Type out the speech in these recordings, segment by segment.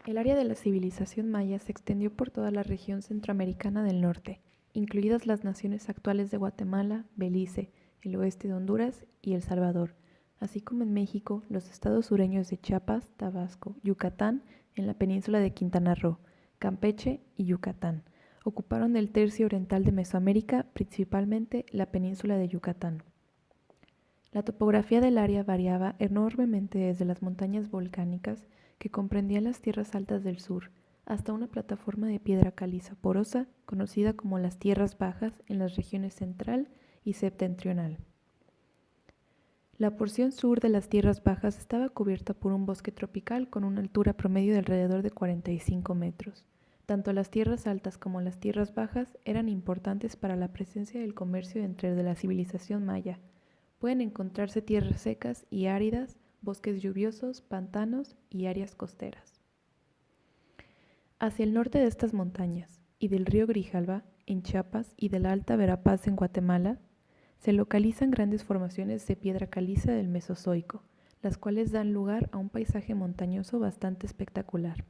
El área de la civilización maya se extendió por toda la región centroamericana del norte, incluidas las naciones actuales de Guatemala, Belice, el oeste de Honduras y El Salvador, así como en México, los estados sureños de Chiapas, Tabasco, Yucatán, en la península de Quintana Roo, Campeche y Yucatán. Ocuparon el tercio oriental de Mesoamérica, principalmente la península de Yucatán. La topografía del área variaba enormemente desde las montañas volcánicas que comprendían las tierras altas del sur, hasta una plataforma de piedra caliza porosa conocida como las tierras bajas en las regiones central y septentrional. La porción sur de las tierras bajas estaba cubierta por un bosque tropical con una altura promedio de alrededor de 45 metros. Tanto las tierras altas como las tierras bajas eran importantes para la presencia del comercio entre de la civilización maya. Pueden encontrarse tierras secas y áridas, bosques lluviosos, pantanos y áreas costeras. Hacia el norte de estas montañas y del río Grijalva, en Chiapas, y de la Alta Verapaz, en Guatemala, se localizan grandes formaciones de piedra caliza del Mesozoico, las cuales dan lugar a un paisaje montañoso bastante espectacular.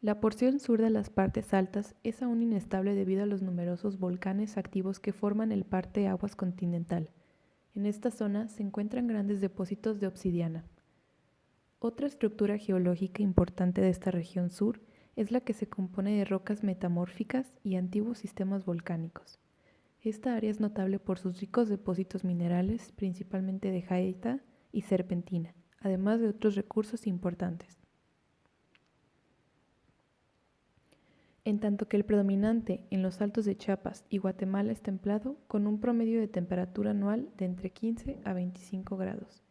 La porción sur de las partes altas es aún inestable debido a los numerosos volcanes activos que forman el parte aguas continental. En esta zona se encuentran grandes depósitos de obsidiana. Otra estructura geológica importante de esta región sur es la que se compone de rocas metamórficas y antiguos sistemas volcánicos. Esta área es notable por sus ricos depósitos minerales, principalmente de jadeita y serpentina, además de otros recursos importantes. En tanto que el predominante en los altos de Chiapas y Guatemala es templado, con un promedio de temperatura anual de entre 15 a 25 grados.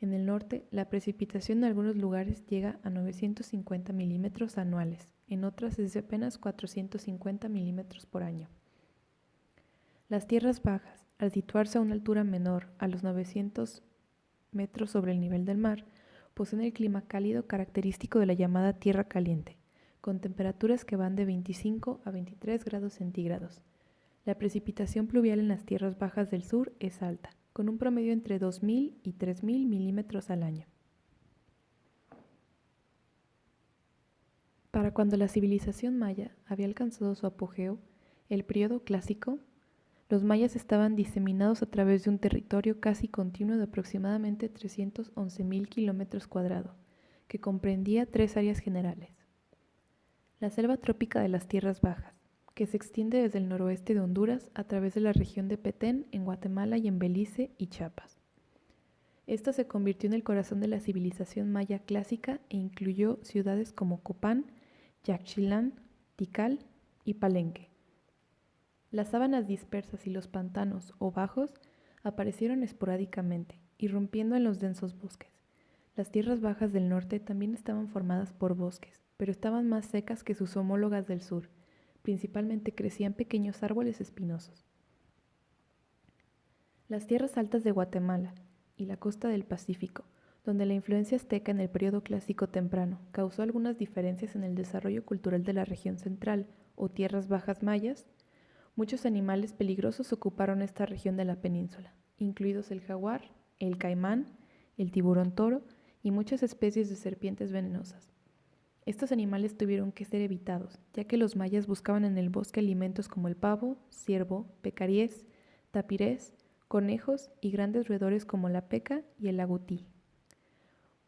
En el norte, la precipitación en algunos lugares llega a 950 milímetros anuales, en otras es de apenas 450 milímetros por año. Las tierras bajas, al situarse a una altura menor a los 900 metros sobre el nivel del mar, poseen el clima cálido característico de la llamada tierra caliente, con temperaturas que van de 25 a 23 grados centígrados. La precipitación pluvial en las tierras bajas del sur es alta, con un promedio entre 2.000 y 3.000 milímetros al año. Para cuando la civilización maya había alcanzado su apogeo, el periodo clásico, los mayas estaban diseminados a través de un territorio casi continuo de aproximadamente 311.000 kilómetros cuadrados, que comprendía tres áreas generales. La selva trópica de las tierras bajas, que se extiende desde el noroeste de Honduras a través de la región de Petén en Guatemala y en Belice y Chiapas. Esta se convirtió en el corazón de la civilización maya clásica e incluyó ciudades como Copán, Yaxchilán, Tikal y Palenque. Las sabanas dispersas y los pantanos o bajos aparecieron esporádicamente, irrumpiendo en los densos bosques. Las tierras bajas del norte también estaban formadas por bosques, pero estaban más secas que sus homólogas del sur. Principalmente crecían pequeños árboles espinosos. Las tierras altas de Guatemala y la costa del Pacífico, donde la influencia azteca en el periodo clásico temprano causó algunas diferencias en el desarrollo cultural de la región central o tierras bajas mayas, muchos animales peligrosos ocuparon esta región de la península, incluidos el jaguar, el caimán, el tiburón toro y muchas especies de serpientes venenosas. Estos animales tuvieron que ser evitados, ya que los mayas buscaban en el bosque alimentos como el pavo, ciervo, pecaríes, tapirés, conejos y grandes roedores como la peca y el agutí.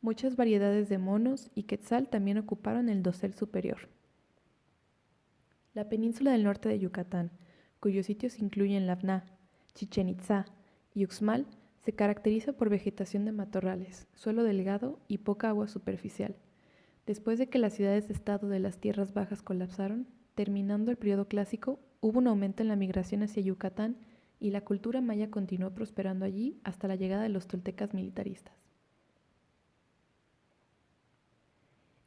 Muchas variedades de monos y quetzal también ocuparon el dosel superior. La península del norte de Yucatán, cuyos sitios incluyen Labná, Chichén Itzá y Uxmal, se caracteriza por vegetación de matorrales, suelo delgado y poca agua superficial. Después de que las ciudades-estado de las tierras bajas colapsaron, terminando el periodo clásico, hubo un aumento en la migración hacia Yucatán y la cultura maya continuó prosperando allí hasta la llegada de los toltecas militaristas.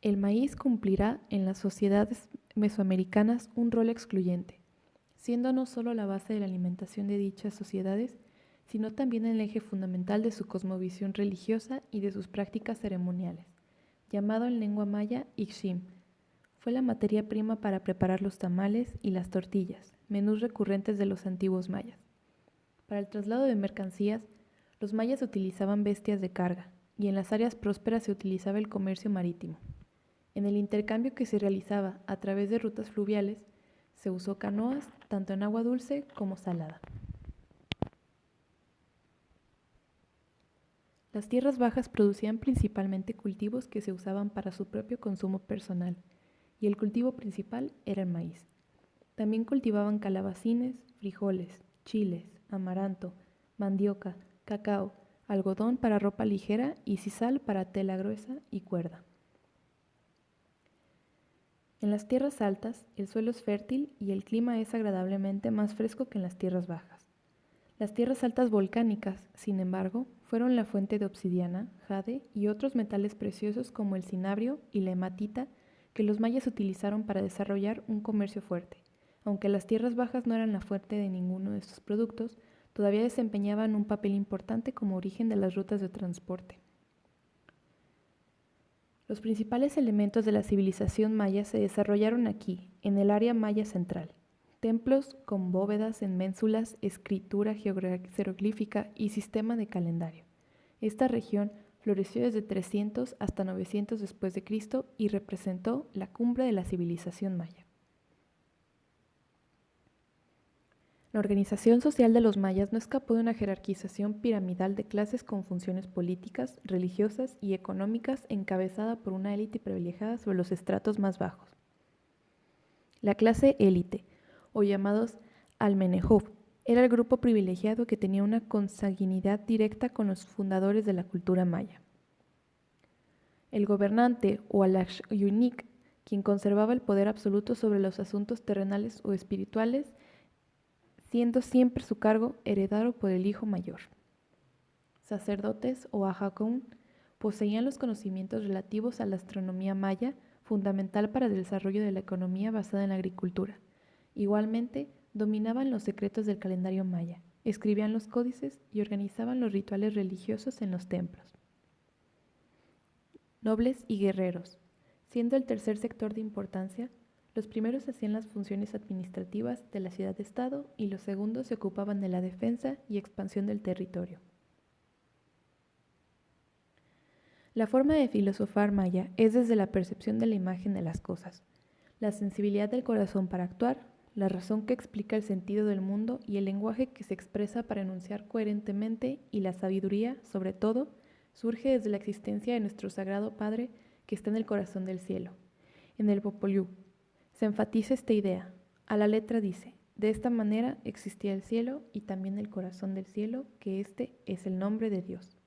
El maíz cumplirá en las sociedades mesoamericanas un rol excluyente, siendo no solo la base de la alimentación de dichas sociedades, sino también el eje fundamental de su cosmovisión religiosa y de sus prácticas ceremoniales. Llamado en lengua maya Ixchim, fue la materia prima para preparar los tamales y las tortillas, menús recurrentes de los antiguos mayas. Para el traslado de mercancías, los mayas utilizaban bestias de carga, y en las áreas prósperas se utilizaba el comercio marítimo. En el intercambio que se realizaba a través de rutas fluviales, se usó canoas tanto en agua dulce como salada. Las tierras bajas producían principalmente cultivos que se usaban para su propio consumo personal, y el cultivo principal era el maíz. También cultivaban calabacines, frijoles, chiles, amaranto, mandioca, cacao, algodón para ropa ligera y sisal para tela gruesa y cuerda. En las tierras altas, el suelo es fértil y el clima es agradablemente más fresco que en las tierras bajas. Las tierras altas volcánicas, sin embargo, fueron la fuente de obsidiana, jade y otros metales preciosos como el cinabrio y la hematita que los mayas utilizaron para desarrollar un comercio fuerte. Aunque las tierras bajas no eran la fuente de ninguno de estos productos, todavía desempeñaban un papel importante como origen de las rutas de transporte. Los principales elementos de la civilización maya se desarrollaron aquí, en el área maya central. Templos con bóvedas en ménsulas, escritura jeroglífica y sistema de calendario. Esta región floreció desde 300 hasta 900 después de Cristo y representó la cumbre de la civilización maya. La organización social de los mayas no escapó de una jerarquización piramidal de clases con funciones políticas, religiosas y económicas encabezada por una élite privilegiada sobre los estratos más bajos. La clase élite, o llamados Almenejov, era el grupo privilegiado que tenía una consanguinidad directa con los fundadores de la cultura maya. El gobernante, o Alashuyunik, quien conservaba el poder absoluto sobre los asuntos terrenales o espirituales, siendo siempre su cargo heredado por el hijo mayor. Sacerdotes o ajacón poseían los conocimientos relativos a la astronomía maya, fundamental para el desarrollo de la economía basada en la agricultura. Igualmente, dominaban los secretos del calendario maya, escribían los códices y organizaban los rituales religiosos en los templos. Nobles y guerreros. Siendo el tercer sector de importancia, los primeros hacían las funciones administrativas de la ciudad-estado y los segundos se ocupaban de la defensa y expansión del territorio. La forma de filosofar maya es desde la percepción de la imagen de las cosas, la sensibilidad del corazón para actuar, la razón que explica el sentido del mundo y el lenguaje que se expresa para enunciar coherentemente, y la sabiduría, sobre todo, surge desde la existencia de nuestro Sagrado Padre que está en el corazón del cielo. En el Popol Vuh se enfatiza esta idea. A la letra dice: de esta manera existía el cielo y también el corazón del cielo, que este es el nombre de Dios.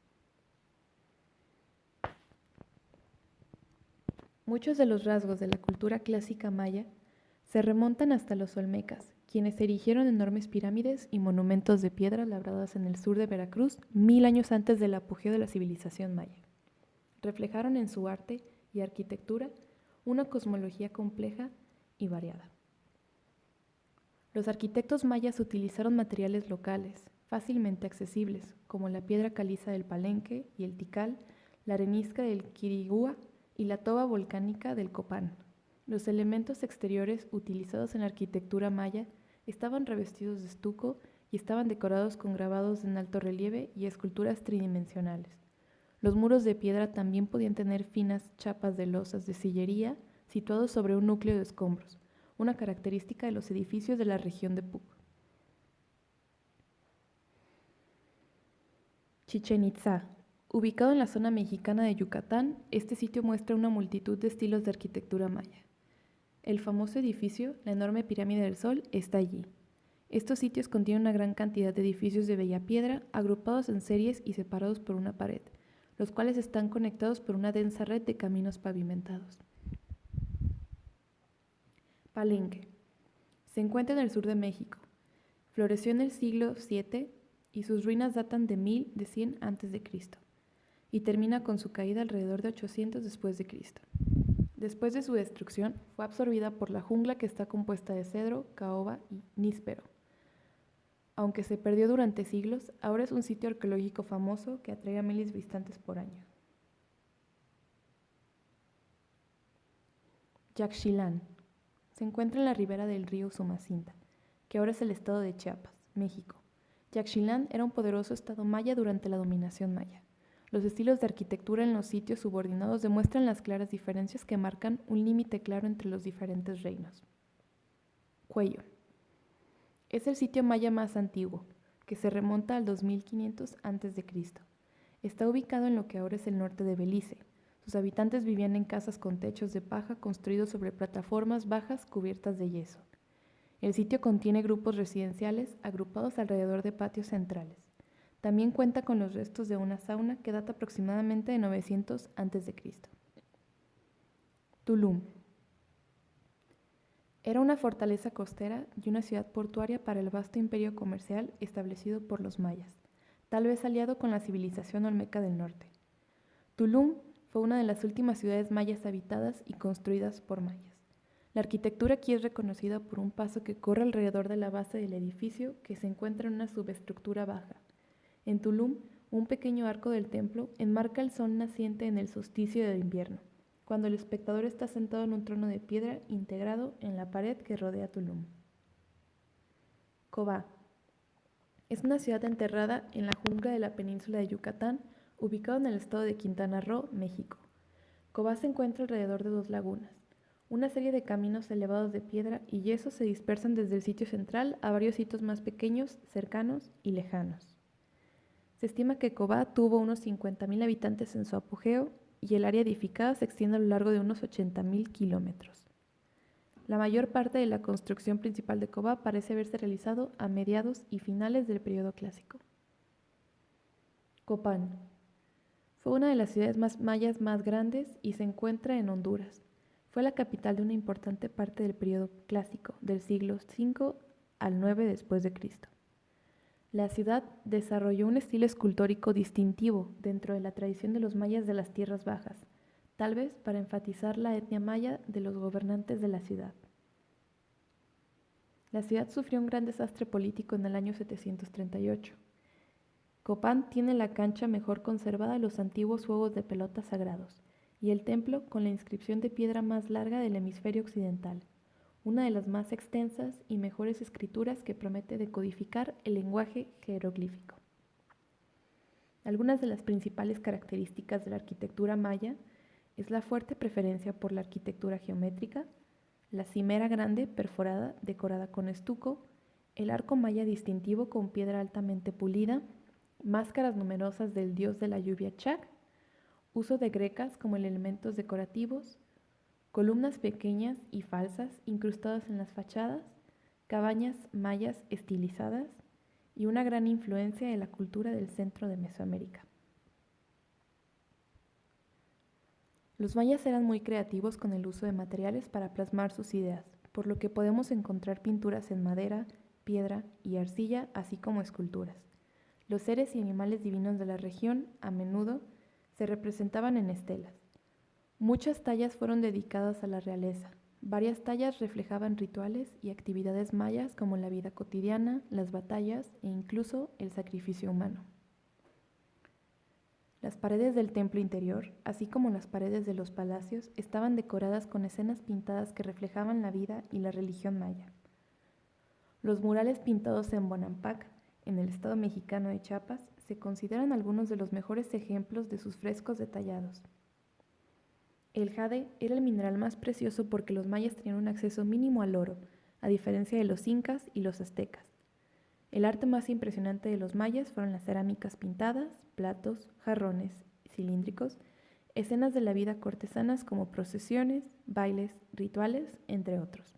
Muchos de los rasgos de la cultura clásica maya se remontan hasta los olmecas, quienes erigieron enormes pirámides y monumentos de piedra labradas en el sur de Veracruz 1000 años antes del apogeo de la civilización maya. Reflejaron en su arte y arquitectura una cosmología compleja y variada. Los arquitectos mayas utilizaron materiales locales, fácilmente accesibles, como la piedra caliza del Palenque y el Tikal, la arenisca del Quirigua y la toba volcánica del Copán. Los elementos exteriores utilizados en la arquitectura maya estaban revestidos de estuco y estaban decorados con grabados en alto relieve y esculturas tridimensionales. Los muros de piedra también podían tener finas chapas de losas de sillería situados sobre un núcleo de escombros, una característica de los edificios de la región de Puc. Chichén Itzá. Ubicado en la zona mexicana de Yucatán, este sitio muestra una multitud de estilos de arquitectura maya. El famoso edificio, la enorme pirámide del Sol, está allí. Estos sitios contienen una gran cantidad de edificios de bella piedra, agrupados en series y separados por una pared, los cuales están conectados por una densa red de caminos pavimentados. Palenque. Se encuentra en el sur de México. Floreció en el siglo VII y sus ruinas datan de 1100 a.C. y termina con su caída alrededor de 800 después de Cristo. Después de su destrucción, fue absorbida por la jungla que está compuesta de cedro, caoba y níspero. Aunque se perdió durante siglos, ahora es un sitio arqueológico famoso que atrae a miles de visitantes por año. Yaxchilán. Se encuentra en la ribera del río Usumacinta, que ahora es el estado de Chiapas, México. Yaxchilán era un poderoso estado maya durante la dominación maya. Los estilos de arquitectura en los sitios subordinados demuestran las claras diferencias que marcan un límite claro entre los diferentes reinos. Cuello. Es el sitio maya más antiguo, que se remonta al 2500 a.C. Está ubicado en lo que ahora es el norte de Belice. Sus habitantes vivían en casas con techos de paja construidos sobre plataformas bajas cubiertas de yeso. El sitio contiene grupos residenciales agrupados alrededor de patios centrales. También cuenta con los restos de una sauna que data aproximadamente de 900 a.C. Tulum. Era una fortaleza costera y una ciudad portuaria para el vasto imperio comercial establecido por los mayas, tal vez aliado con la civilización olmeca del norte. Tulum fue una de las últimas ciudades mayas habitadas y construidas por mayas. La arquitectura aquí es reconocida por un paso que corre alrededor de la base del edificio que se encuentra en una subestructura baja. En Tulum, un pequeño arco del templo enmarca el sol naciente en el solsticio de invierno, cuando el espectador está sentado en un trono de piedra integrado en la pared que rodea Tulum. Cobá. Es una ciudad enterrada en la jungla de la península de Yucatán, ubicado en el estado de Quintana Roo, México. Cobá se encuentra alrededor de dos lagunas. Una serie de caminos elevados de piedra y yeso se dispersan desde el sitio central a varios sitios más pequeños, cercanos y lejanos. Se estima que Cobá tuvo unos 50.000 habitantes en su apogeo y el área edificada se extiende a lo largo de unos 80.000 kilómetros. La mayor parte de la construcción principal de Cobá parece haberse realizado a mediados y finales del periodo clásico. Copán. Fue una de las ciudades mayas más grandes y se encuentra en Honduras. Fue la capital de una importante parte del periodo clásico, del siglo V al IX después de Cristo. La ciudad desarrolló un estilo escultórico distintivo dentro de la tradición de los mayas de las tierras bajas, tal vez para enfatizar la etnia maya de los gobernantes de la ciudad. La ciudad sufrió un gran desastre político en el año 738. Copán tiene la cancha mejor conservada de los antiguos juegos de pelota sagrados y el templo con la inscripción de piedra más larga del hemisferio occidental, una de las más extensas y mejores escrituras que promete decodificar el lenguaje jeroglífico. Algunas de las principales características de la arquitectura maya es la fuerte preferencia por la arquitectura geométrica, la cimera grande perforada decorada con estuco, el arco maya distintivo con piedra altamente pulida, máscaras numerosas del dios de la lluvia Chac, uso de grecas como elementos decorativos, columnas pequeñas y falsas incrustadas en las fachadas, cabañas mayas estilizadas y una gran influencia de la cultura del centro de Mesoamérica. Los mayas eran muy creativos con el uso de materiales para plasmar sus ideas, por lo que podemos encontrar pinturas en madera, piedra y arcilla, así como esculturas. Los seres y animales divinos de la región, a menudo, se representaban en estelas. Muchas tallas fueron dedicadas a la realeza. Varias tallas reflejaban rituales y actividades mayas como la vida cotidiana, las batallas e incluso el sacrificio humano. Las paredes del templo interior, así como las paredes de los palacios, estaban decoradas con escenas pintadas que reflejaban la vida y la religión maya. Los murales pintados en Bonampak, en el estado mexicano de Chiapas, se consideran algunos de los mejores ejemplos de sus frescos detallados. El jade era el mineral más precioso porque los mayas tenían un acceso mínimo al oro, a diferencia de los incas y los aztecas. El arte más impresionante de los mayas fueron las cerámicas pintadas, platos, jarrones cilíndricos, escenas de la vida cortesanas como procesiones, bailes, rituales, entre otros.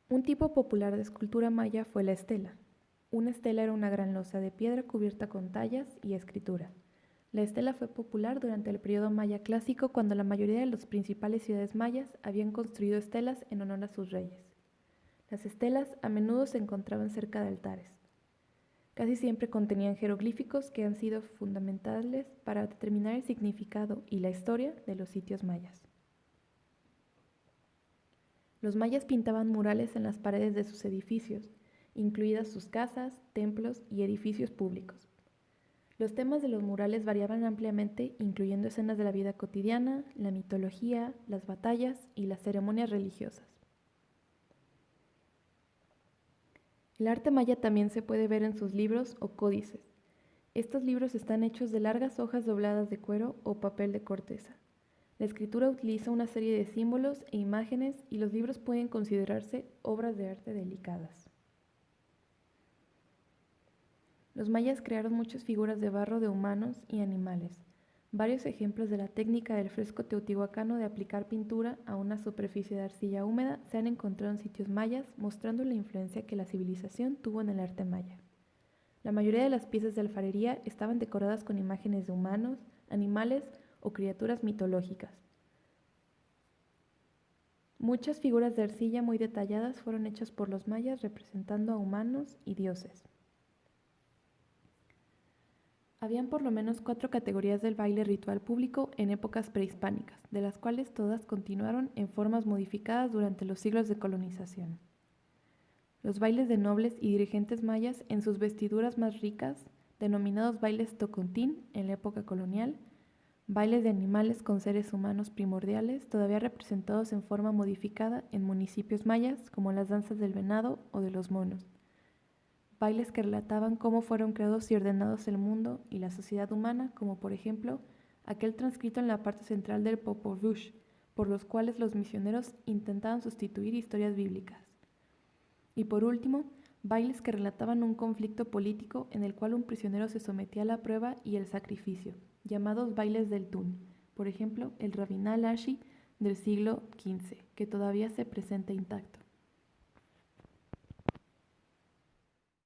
Un tipo popular de escultura maya fue la estela. Una estela era una gran losa de piedra cubierta con tallas y escritura. La estela fue popular durante el periodo maya clásico cuando la mayoría de las principales ciudades mayas habían construido estelas en honor a sus reyes. Las estelas a menudo se encontraban cerca de altares. Casi siempre contenían jeroglíficos que han sido fundamentales para determinar el significado y la historia de los sitios mayas. Los mayas pintaban murales en las paredes de sus edificios, incluidas sus casas, templos y edificios públicos. Los temas de los murales variaban ampliamente, incluyendo escenas de la vida cotidiana, la mitología, las batallas y las ceremonias religiosas. El arte maya también se puede ver en sus libros o códices. Estos libros están hechos de largas hojas dobladas de cuero o papel de corteza. La escritura utiliza una serie de símbolos e imágenes y los libros pueden considerarse obras de arte delicadas. Los mayas crearon muchas figuras de barro de humanos y animales. Varios ejemplos de la técnica del fresco teotihuacano de aplicar pintura a una superficie de arcilla húmeda se han encontrado en sitios mayas, mostrando la influencia que la civilización tuvo en el arte maya. La mayoría de las piezas de alfarería estaban decoradas con imágenes de humanos, animales o criaturas mitológicas. Muchas figuras de arcilla muy detalladas fueron hechas por los mayas representando a humanos y dioses. Habían por lo menos 4 categorías del baile ritual público en épocas prehispánicas, de las cuales todas continuaron en formas modificadas durante los siglos de colonización. Los bailes de nobles y dirigentes mayas en sus vestiduras más ricas, denominados bailes tocontín en la época colonial, bailes de animales con seres humanos primordiales todavía representados en forma modificada en municipios mayas como las danzas del venado o de los monos, bailes que relataban cómo fueron creados y ordenados el mundo y la sociedad humana, como por ejemplo aquel transcrito en la parte central del Popol Vuh, por los cuales los misioneros intentaban sustituir historias bíblicas. Y por último, bailes que relataban un conflicto político en el cual un prisionero se sometía a la prueba y el sacrificio, llamados bailes del Tún, por ejemplo, el Rabinal Ashi del siglo XV, que todavía se presenta intacto.